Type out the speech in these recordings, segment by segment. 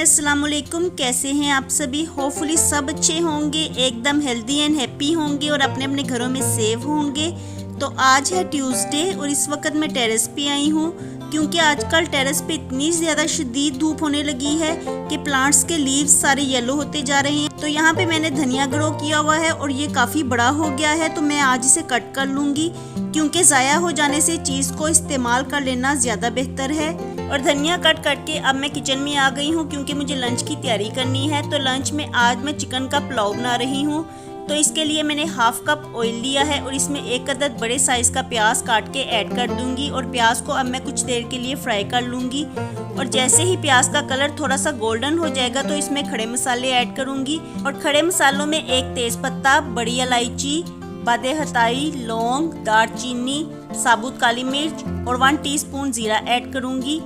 अस्सलाम वालेकुम। कैसे हैं आप सभी? होपफुली सब अच्छे होंगे, एकदम हेल्दी एंड हैप्पी होंगे और अपने अपने घरों में सेफ होंगे। तो आज है ट्यूसडे और इस वक्त मैं टेरेस पे आई हूँ क्योंकि आजकल टेरेस पे इतनी ज़्यादा शदीद धूप होने लगी है कि प्लांट्स के लीव्स सारे येलो होते जा रहे हैं। तो यहाँ पे मैंने धनिया ग्रो किया हुआ है और ये काफ़ी बड़ा हो गया है, तो मैं आज इसे कट कर लूँगी क्योंकि ज़ाया हो जाने से चीज़ को इस्तेमाल कर लेना ज़्यादा बेहतर है। और धनिया कट करके अब मैं किचन में आ गई हूँ क्योंकि मुझे लंच की तैयारी करनी है। तो लंच में आज मैं चिकन का पुलाव बना रही हूँ। तो इसके लिए मैंने हाफ कप ऑयल लिया है और इसमें एक अदद बड़े साइज़ का प्याज काट के ऐड कर दूंगी और प्याज को अब मैं कुछ देर के लिए फ्राई कर लूँगी। और जैसे ही प्याज का कलर थोड़ा सा गोल्डन हो जाएगा तो इसमें खड़े मसाले ऐड करूँगी। और खड़े मसालों में एक तेज़पत्ता, बड़ी इलायची, बादे हताई, लौंग, दालचीनी, साबुत काली मिर्च और 1 टीस्पून जीरा ऐड करूँगी।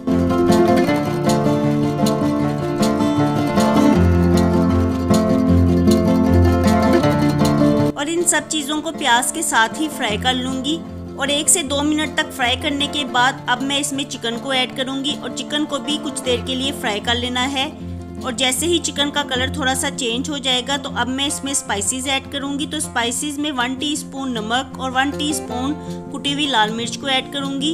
और इन सब चीज़ों को प्याज के साथ ही फ्राई कर लूँगी। और 1 से 2 मिनट तक फ्राई करने के बाद अब मैं इसमें चिकन को ऐड करूँगी और चिकन को भी कुछ देर के लिए फ्राई कर लेना है। और जैसे ही चिकन का कलर थोड़ा सा चेंज हो जाएगा तो अब मैं इसमें स्पाइसेस ऐड करूँगी। तो स्पाइसेस में 1 टीस्पून नमक और 1 टीस्पून कुटी हुई लाल मिर्च को ऐड करूँगी।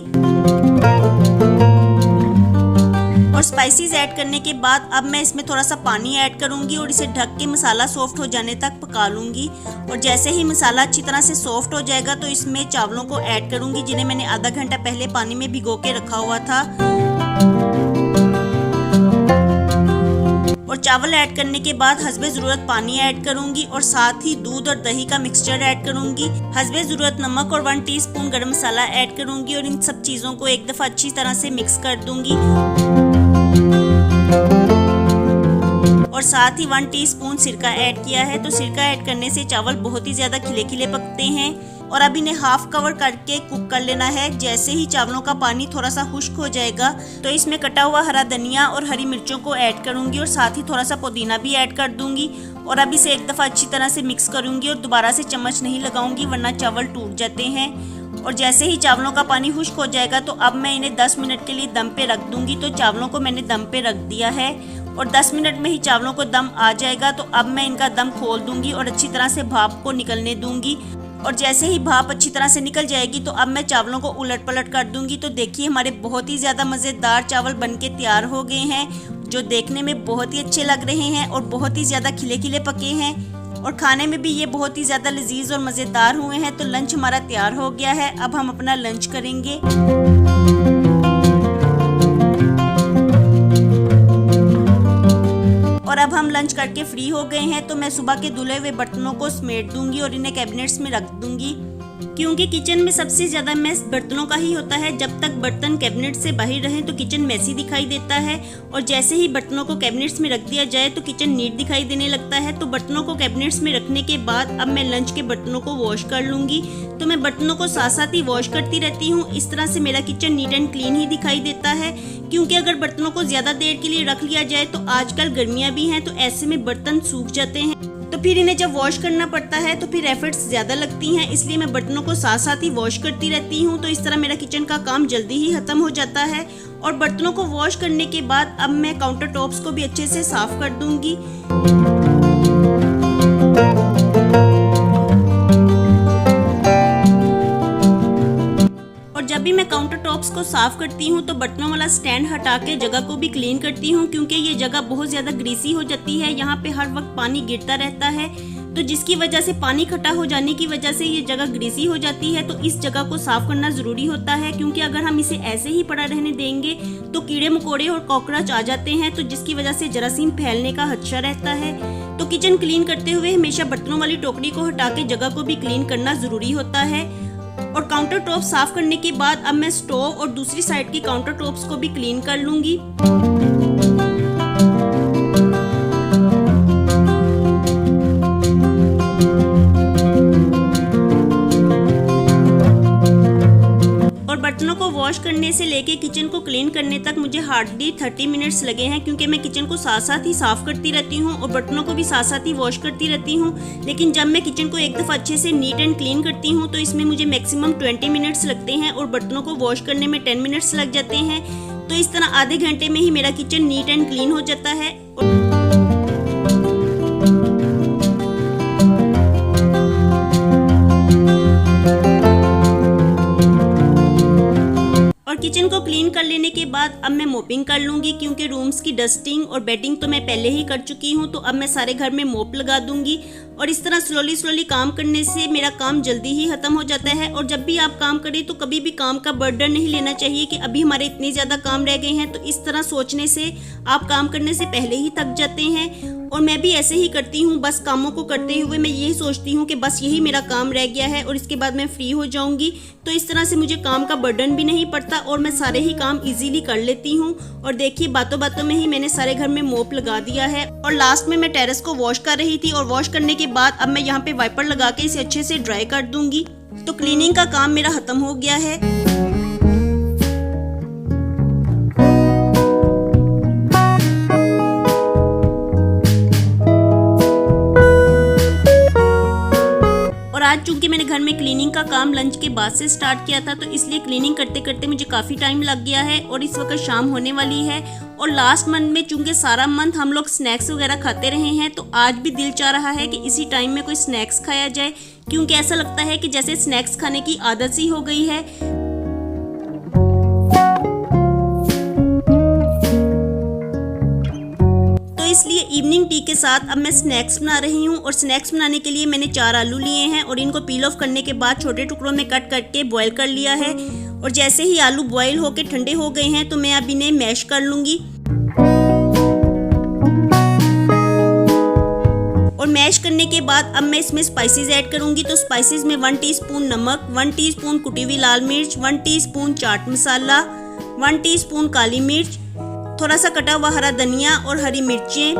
और स्पाइसेस ऐड करने के बाद अब मैं इसमें थोड़ा सा पानी ऐड करूंगी और इसे ढक के मसाला सॉफ्ट हो जाने तक पका लूंगी। और जैसे ही मसाला अच्छी तरह से सॉफ्ट हो जाएगा तो इसमें चावलों को ऐड करूंगी जिन्हें मैंने आधा घंटा पहले पानी में भिगो के रखा हुआ था। और चावल ऐड करने के बाद हस्बे ज़रूरत पानी ऐड करूंगी और साथ ही दूध और दही का मिक्सचर ऐड करूंगी। हस्बे ज़रूरत नमक और 1 टीस्पून गरम मसाला ऐड करूंगी और इन सब चीज़ों को एक दफ़ा अच्छी तरह से मिक्स कर दूंगी। और साथ ही 1 टीस्पून सिरका ऐड किया है। तो सिरका ऐड करने से चावल बहुत ही ज़्यादा खिले खिले पकते हैं। और अब इन्हें हाफ कवर करके कुक कर लेना है। जैसे ही चावलों का पानी थोड़ा सा खुश्क हो जाएगा तो इसमें कटा हुआ हरा धनिया और हरी मिर्चों को ऐड करूंगी और साथ ही थोड़ा सा पुदीना भी ऐड कर दूंगी। और अब इसे एक दफ़ा अच्छी तरह से मिक्स करूंगी और दोबारा से चम्मच नहीं लगाऊंगी वरना चावल टूट जाते हैं। और जैसे ही चावलों का पानी खुश्क हो जाएगा तो अब मैं इन्हें 10 मिनट के लिए दम पे रख दूंगी। तो चावलों को मैंने दम पे रख दिया है और 10 मिनट में ही चावलों को दम आ जाएगा। तो अब मैं इनका दम खोल दूंगी और अच्छी तरह से भाप को निकलने दूंगी। और जैसे ही भाप अच्छी तरह से निकल जाएगी तो अब मैं चावलों को उलट पलट कर दूंगी। तो देखिए हमारे बहुत ही ज़्यादा मज़ेदार चावल बनके तैयार हो गए हैं जो देखने में बहुत ही अच्छे लग रहे हैं और बहुत ही ज़्यादा खिले खिले पके हैं और खाने में भी ये बहुत ही ज़्यादा लजीज और मज़ेदार हुए हैं। तो लंच हमारा तैयार हो गया है। अब हम अपना लंच करेंगे। और अब हम लंच करके फ्री हो गए हैं तो मैं सुबह के धुले हुए बर्तनों को समेट दूंगी और इन्हें कैबिनेट्स में रख दूंगी क्योंकि किचन में सबसे ज़्यादा मैस बर्तनों का ही होता है। जब तक बर्तन कैबिनेट से बाहर रहें तो किचन मैसी दिखाई देता है और जैसे ही बर्तनों को कैबिनेट्स में रख दिया जाए तो किचन नीट दिखाई देने लगता है। तो बर्तनों को कैबिनेट्स में रखने के बाद अब मैं लंच के बर्तनों को वॉश कर लूँगी। तो मैं बर्तनों को साथ साथ ही वॉश करती रहती हूँ। इस तरह से मेरा किचन नीट एंड क्लीन ही दिखाई देता है क्योंकि अगर बर्तनों को ज़्यादा देर के लिए रख लिया जाए तो आजकल गर्मियाँ भी हैं तो ऐसे में बर्तन सूख जाते हैं। तो फिर इन्हें जब वॉश करना पड़ता है तो फिर एफर्ट्स ज़्यादा लगती हैं, इसलिए मैं बर्तनों को साथ साथ ही वॉश करती रहती हूँ। तो इस तरह मेरा किचन का काम जल्दी ही ख़त्म हो जाता है। और बर्तनों को वॉश करने के बाद अब मैं काउंटर टॉप्स को भी अच्छे से साफ़ कर दूँगी। जब भी मैं काउंटर टॉप्स को साफ करती हूँ तो बर्तनों वाला स्टैंड हटा के जगह को भी क्लीन करती हूँ क्योंकि ये जगह बहुत ज़्यादा ग्रीसी हो जाती है। यहाँ पे हर वक्त पानी गिरता रहता है तो जिसकी वजह से पानी इकट्ठा हो जाने की वजह से ये जगह ग्रीसी हो जाती है। तो इस जगह को साफ करना ज़रूरी होता है क्योंकि अगर हम इसे ऐसे ही पड़ा रहने देंगे तो कीड़े मकोड़े और कॉकरोच आ जाते हैं तो जिसकी वजह से जरासीम फैलने का खदशा रहता है। तो किचन क्लीन करते हुए हमेशा बर्तनों वाली टोकरी को हटा के जगह को भी क्लीन करना ज़रूरी होता है। और काउंटर टॉप साफ करने के बाद अब मैं स्टोव और दूसरी साइड की काउंटर टॉप्स को भी क्लीन कर लूंगी। और बर्तनों को वॉश करने से लेके किचन को क्लीन करने तक मुझे हार्डली 30 मिनट्स लगे हैं क्योंकि मैं किचन को साथ साथ ही साफ करती रहती हूँ और बर्तनों को भी साथ साथ ही वॉश करती रहती हूँ। लेकिन जब मैं किचन को एक दफ़ा अच्छे से नीट एंड क्लीन करती हूँ तो इसमें मुझे मैक्सिमम 20 मिनट्स लगते हैं और बर्तनों को वॉश करने में 10 मिनट्स लग जाते हैं। तो इस तरह आधे घंटे में ही मेरा किचन नीट एंड क्लीन हो जाता है। किचन को क्लीन कर लेने के बाद अब मैं मोपिंग कर लूंगी, क्योंकि रूम्स की डस्टिंग और बेडिंग तो मैं पहले ही कर चुकी हूँ। तो अब मैं सारे घर में मोप लगा दूंगी और इस तरह स्लोली काम करने से मेरा काम जल्दी ही खत्म हो जाता है। और जब भी आप काम करें तो कभी भी काम का बर्डन नहीं लेना चाहिए कि अभी हमारे इतने ज़्यादा काम रह गए हैं। तो इस तरह सोचने से आप काम करने से पहले ही थक जाते हैं। और मैं भी ऐसे ही करती हूँ, बस कामों को करते हुए मैं यही सोचती हूँ कि बस यही मेरा काम रह गया है और इसके बाद मैं फ्री हो जाऊंगी। तो इस तरह से मुझे काम का बर्डन भी नहीं पड़ता और मैं सारे ही काम इजीली कर लेती हूँ। और देखिए बातों बातों में ही मैंने सारे घर में मोप लगा दिया है। और लास्ट में मैं टेरेस को वॉश कर रही थी और वॉश करने के बाद अब मैं यहाँ पे वाइपर लगा के इसे अच्छे से ड्राई कर दूंगी। तो क्लीनिंग का काम मेरा खत्म हो गया है। आज चूंकि मैंने घर में क्लीनिंग का काम लंच के बाद से स्टार्ट किया था, तो इसलिए क्लीनिंग करते करते मुझे काफ़ी टाइम लग गया है और इस वक्त शाम होने वाली है। और लास्ट मंथ में चूंकि सारा मंथ हम लोग स्नैक्स वगैरह खाते रहे हैं, तो आज भी दिल चाह रहा है कि इसी टाइम में कोई स्नैक्स खाया जाए, क्योंकि ऐसा लगता है कि जैसे स्नैक्स खाने की आदत सी हो गई है। इसलिए इवनिंग टी के साथ अब मैं स्नैक्स बना रही हूँ। और स्नैक्स बनाने के लिए मैंने 4 आलू लिए हैं और इनको पील ऑफ करने के बाद छोटे टुकड़ों में कट करके बॉईल कर लिया है। और जैसे ही आलू बॉईल होके ठंडे हो गए हैं तो मैं अब इन्हें मैश कर लूँगी। और मैश करने के बाद अब मैं इसमें स्पाइसेस ऐड करूँगी। तो स्पाइसेस में 1 टीस्पून नमक, 1 टीस्पून कुटी हुई लाल मिर्च, 1 टीस्पून चाट मसाला, 1 टीस्पून काली मिर्च, थोड़ा सा कटा हुआ हरा धनिया और हरी मिर्चें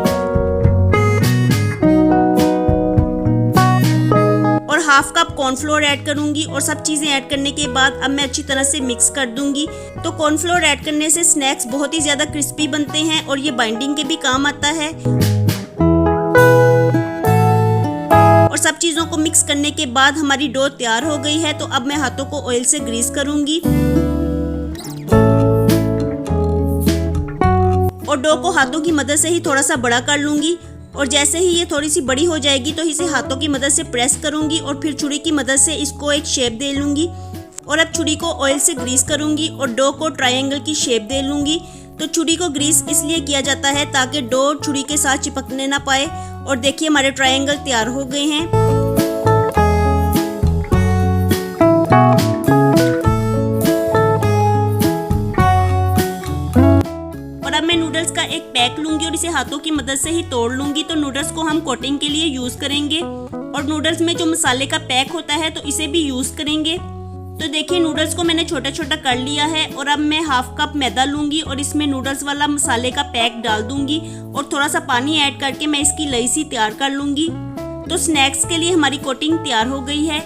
और हाफ कप कॉर्नफ्लोर ऐड करूंगी। और सब चीज़ें ऐड करने के बाद अब मैं अच्छी तरह से मिक्स कर दूंगी। तो कॉर्नफ्लोर ऐड करने से स्नैक्स बहुत ही ज़्यादा क्रिस्पी बनते हैं और ये बाइंडिंग के भी काम आता है। और सब चीज़ों को मिक्स करने के बाद हमारी डो तैयार हो गई है। तो अब मैं हाथों को ऑयल से ग्रीस करूंगी और डो को हाथों की मदद से ही थोड़ा सा बड़ा कर लूंगी। और जैसे ही ये थोड़ी सी बड़ी हो जाएगी तो इसे हाथों की मदद से प्रेस करूंगी और फिर छुरी की मदद से इसको एक शेप दे लूंगी। और अब छुरी को ऑयल से ग्रीस करूंगी और डो को ट्रायंगल की शेप दे लूंगी। तो छुरी को ग्रीस इसलिए किया जाता है ताकि डो छुरी के साथ चिपकने ना पाए। और देखिए हमारे ट्रायंगल तैयार हो गए हैं। नूडल्स का एक पैक लूंगी और इसे हाथों की मदद से ही तोड़ लूंगी। तो नूडल्स को हम कोटिंग के लिए यूज करेंगे और नूडल्स में जो मसाले का पैक होता है तो इसे भी यूज करेंगे। तो देखिए नूडल्स को मैंने छोटा छोटा कर लिया है और अब मैं हाफ कप मैदा लूंगी और इसमें नूडल्स वाला मसाले का पैक डाल दूंगी और थोड़ा सा पानी ऐड करके मैं इसकी लई सी तैयार कर लूंगी। तो स्नैक्स के लिए हमारी कोटिंग तैयार हो गई है।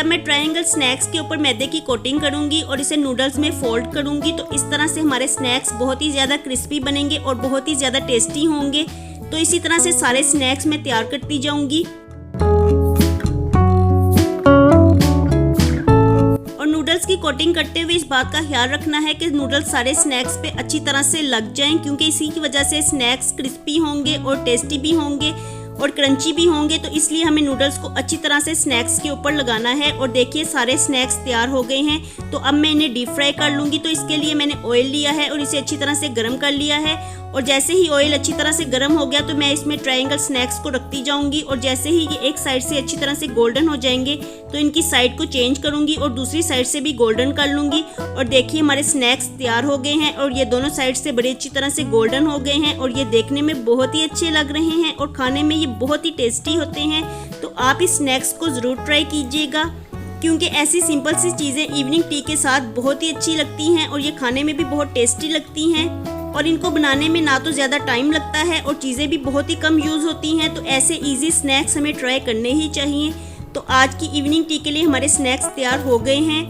मैं ट्रायंगल स्नैक्स के ऊपर मैदे की कोटिंग करूंगी और इसे नूडल्स में फोल्ड करूंगी। तो इस तरह से हमारे स्नैक्स बहुत ही ज़्यादा क्रिस्पी बनेंगे और बहुत ही ज़्यादा टेस्टी होंगे। तो इसी तरह से सारे स्नैक्स मैं तैयार करती जाऊंगी। और नूडल्स की कोटिंग करते हुए इस बात का ख्याल रखना है कि नूडल्स सारे स्नैक्स पे अच्छी तरह से लग जाएं, क्योंकि इसी की वजह से स्नैक्स क्रिस्पी होंगे और टेस्टी भी होंगे और क्रंची भी होंगे। तो इसलिए हमें नूडल्स को अच्छी तरह से स्नैक्स के ऊपर लगाना है। और देखिए सारे स्नैक्स तैयार हो गए हैं। तो अब मैं इन्हें डीप फ्राई कर लूँगी। तो इसके लिए मैंने ऑयल लिया है और इसे अच्छी तरह से गर्म कर लिया है। और जैसे ही ऑयल अच्छी तरह से गर्म हो गया तो मैं इसमें ट्रायंगल स्नैक्स को रखती जाऊंगी। और जैसे ही ये एक साइड से अच्छी तरह से गोल्डन हो जाएंगे तो इनकी साइड को चेंज करूंगी और दूसरी साइड से भी गोल्डन कर लूंगी। और देखिए हमारे स्नैक्स तैयार हो गए हैं और ये दोनों साइड से बड़ी अच्छी तरह से गोल्डन हो गए हैं और ये देखने में बहुत ही अच्छे लग रहे हैं और खाने में ये बहुत ही टेस्टी होते हैं। तो आप इस स्नैक्स को ज़रूर ट्राई कीजिएगा, क्योंकि ऐसी सिंपल सी चीज़ें इवनिंग टी के साथ बहुत ही अच्छी लगती हैं और ये खाने में भी बहुत टेस्टी लगती हैं। और इनको बनाने में ना तो ज़्यादा टाइम लगता है और चीज़ें भी बहुत ही कम यूज़ होती हैं। तो ऐसे इजी स्नैक्स हमें ट्राई करने ही चाहिए। तो आज की इवनिंग टी के लिए हमारे स्नैक्स तैयार हो गए हैं।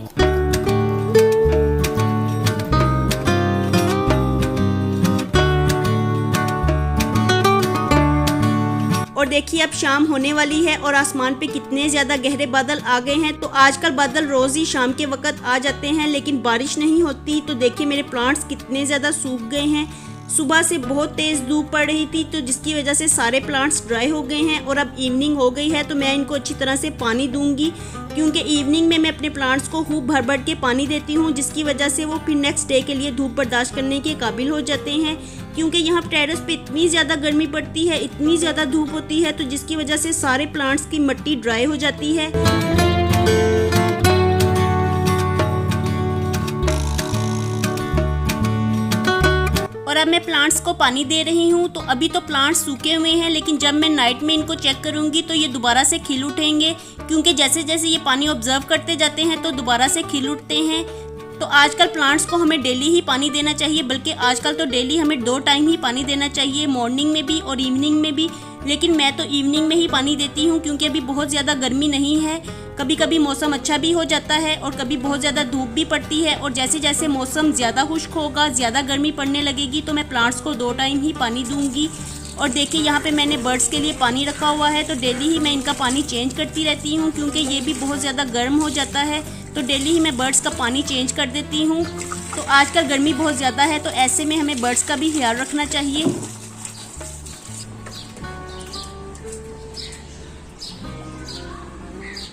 और देखिए अब शाम होने वाली है और आसमान पे कितने ज़्यादा गहरे बादल आ गए हैं। तो आजकल बादल रोज़ ही शाम के वक्त आ जाते हैं लेकिन बारिश नहीं होती। तो देखिए मेरे प्लांट्स कितने ज़्यादा सूख गए हैं। सुबह से बहुत तेज़ धूप पड़ रही थी तो जिसकी वजह से सारे प्लांट्स ड्राई हो गए हैं और अब इवनिंग हो गई है तो मैं इनको अच्छी तरह से पानी दूंगी, क्योंकि इवनिंग में मैं अपने प्लांट्स को खूब भर भर के पानी देती हूँ, जिसकी वजह से वो फिर नेक्स्ट डे के लिए धूप बर्दाश्त करने के काबिल हो जाते हैं। क्योंकि यहाँ टेरेस पे इतनी ज़्यादा गर्मी पड़ती है, इतनी ज़्यादा धूप होती है, तो जिसकी वजह से सारे प्लांट्स की मिट्टी ड्राई हो जाती है। और अब मैं प्लांट्स को पानी दे रही हूँ। तो अभी तो प्लांट्स सूखे हुए हैं लेकिन जब मैं नाइट में इनको चेक करूँगी तो ये दोबारा से खिल उठेंगे, क्योंकि जैसे जैसे ये पानी ऑब्जर्व करते जाते हैं तो दोबारा से खिल उठते हैं। तो आजकल प्लांट्स को हमें डेली ही पानी देना चाहिए, बल्कि आजकल तो डेली हमें 2 टाइम ही पानी देना चाहिए, मॉर्निंग में भी और इवनिंग में भी। लेकिन मैं तो इवनिंग में ही पानी देती हूँ क्योंकि अभी बहुत ज़्यादा गर्मी नहीं है। कभी कभी मौसम अच्छा भी हो जाता है और कभी बहुत ज़्यादा धूप भी पड़ती है, और जैसे जैसे मौसम ज़्यादा खुश्क होगा, ज़्यादा गर्मी पड़ने लगेगी तो मैं प्लांट्स को 2 टाइम ही पानी दूंगी। और देखिए यहाँ पे मैंने बर्ड्स के लिए पानी रखा हुआ है, तो डेली ही मैं इनका पानी चेंज करती रहती हूँ क्योंकि ये भी बहुत ज़्यादा गर्म हो जाता है। तो डेली ही मैं बर्ड्स का पानी चेंज कर देती हूँ। तो आजकल गर्मी बहुत ज़्यादा है तो ऐसे में हमें बर्ड्स का भी ख्याल रखना चाहिए।